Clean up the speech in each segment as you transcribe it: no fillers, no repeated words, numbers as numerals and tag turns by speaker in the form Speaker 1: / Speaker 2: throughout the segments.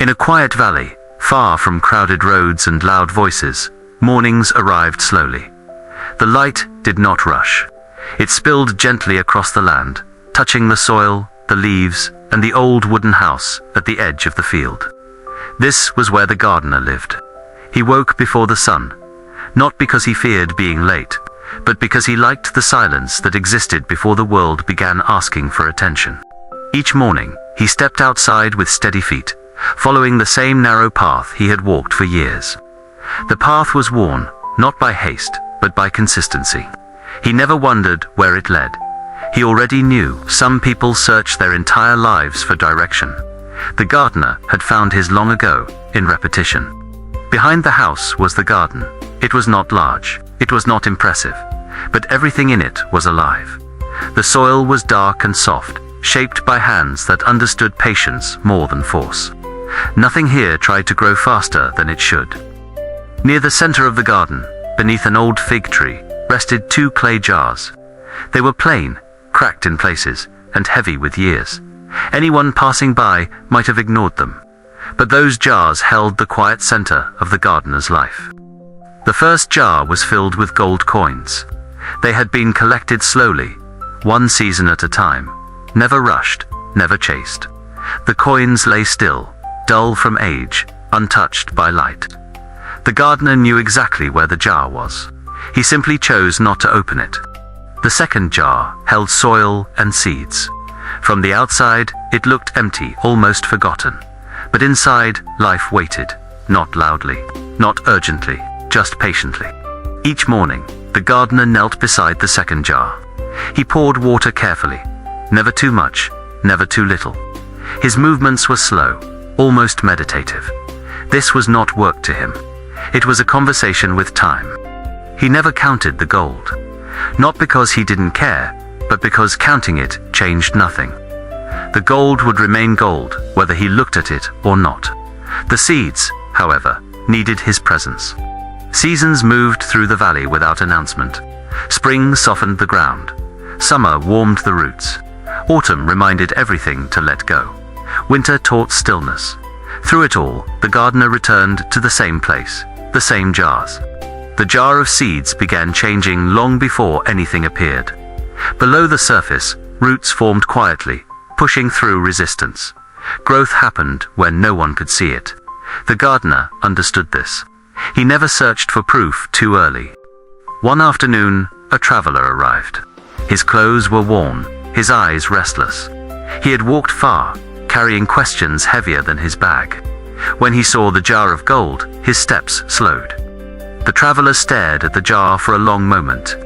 Speaker 1: In a quiet valley, far from crowded roads and loud voices, mornings arrived slowly. The light did not rush. It spilled gently across the land, touching the soil, the leaves, and the old wooden house at the edge of the field. This was where the gardener lived. He woke before the sun, not because he feared being late, but because he liked the silence that existed before the world began asking for attention. Each morning, he stepped outside with steady feet, following the same narrow path he had walked for years. The path was worn, not by haste, but by consistency. He never wondered where it led. He already knew some people search their entire lives for direction. The gardener had found his long ago, in repetition. Behind the house was the garden. It was not large, it was not impressive, but everything in it was alive. The soil was dark and soft, shaped by hands that understood patience more than force. Nothing here tried to grow faster than it should. Near the center of the garden, beneath an old fig tree, rested 2 clay jars. They were plain, cracked in places, and heavy with years. Anyone passing by might have ignored them. But those jars held the quiet center of the gardener's life. The first jar was filled with gold coins. They had been collected slowly, one season at a time, never rushed, never chased. The coins lay still, dull from age, untouched by light. The gardener knew exactly where the jar was. He simply chose not to open it. The second jar held soil and seeds. From the outside, it looked empty, almost forgotten. But inside, life waited, not loudly, not urgently, just patiently. Each morning, the gardener knelt beside the second jar. He poured water carefully, never too much, never too little. His movements were slow, almost meditative. This was not work to him. It was a conversation with time. He never counted the gold. Not because he didn't care, but because counting it changed nothing. The gold would remain gold, whether he looked at it or not. The seeds, however, needed his presence. Seasons moved through the valley without announcement. Spring softened the ground. Summer warmed the roots. Autumn reminded everything to let go. Winter taught stillness. Through it all, the gardener returned to the same place, the same jars. The jar of seeds began changing long before anything appeared. Below the surface, roots formed quietly, pushing through resistance. Growth happened when no one could see it. The gardener understood this. He never searched for proof too early. One afternoon, a traveler arrived. His clothes were worn, his eyes restless. He had walked far, carrying questions heavier than his bag. When he saw the jar of gold, his steps slowed. The traveler stared at the jar for a long moment.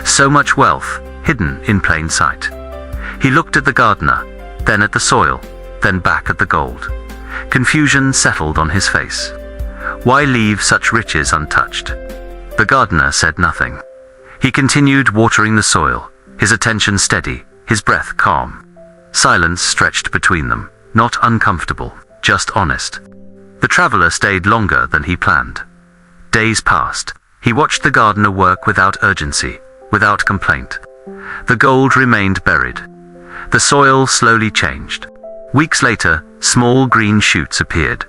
Speaker 1: So much wealth, hidden in plain sight. He looked at the gardener, then at the soil, then back at the gold. Confusion settled on his face. Why leave such riches untouched? The gardener said nothing. He continued watering the soil, his attention steady, his breath calm. Silence stretched between them, not uncomfortable, just honest. The traveler stayed longer than he planned. Days passed. He watched the gardener work without urgency, without complaint. The gold remained buried. The soil slowly changed. Weeks later, small green shoots appeared.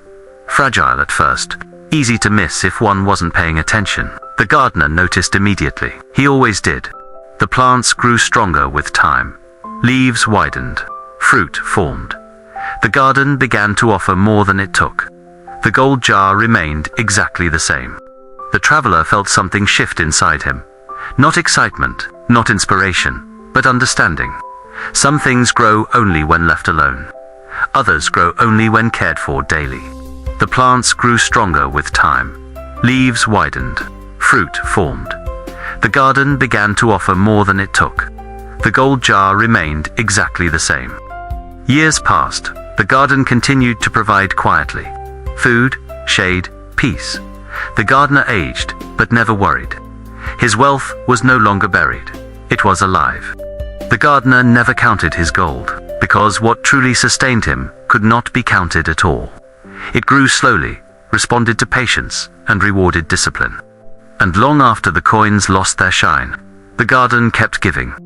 Speaker 1: Fragile at first, easy to miss if one wasn't paying attention. The gardener noticed immediately. He always did. The plants grew stronger with time. Leaves widened. Fruit formed. The garden began to offer more than it took. The gold jar remained exactly the same. The traveler felt something shift inside him. Not excitement, not inspiration, but understanding. Some things grow only when left alone. Others grow only when cared for daily. The plants grew stronger with time. Leaves widened. Fruit formed. The garden began to offer more than it took. The gold jar remained exactly the same. Years passed. The garden continued to provide quietly. Food, shade, peace. The gardener aged, but never worried. His wealth was no longer buried. It was alive. The gardener never counted his gold, because what truly sustained him could not be counted at all. It grew slowly, responded to patience, and rewarded discipline. And long after the coins lost their shine, the garden kept giving.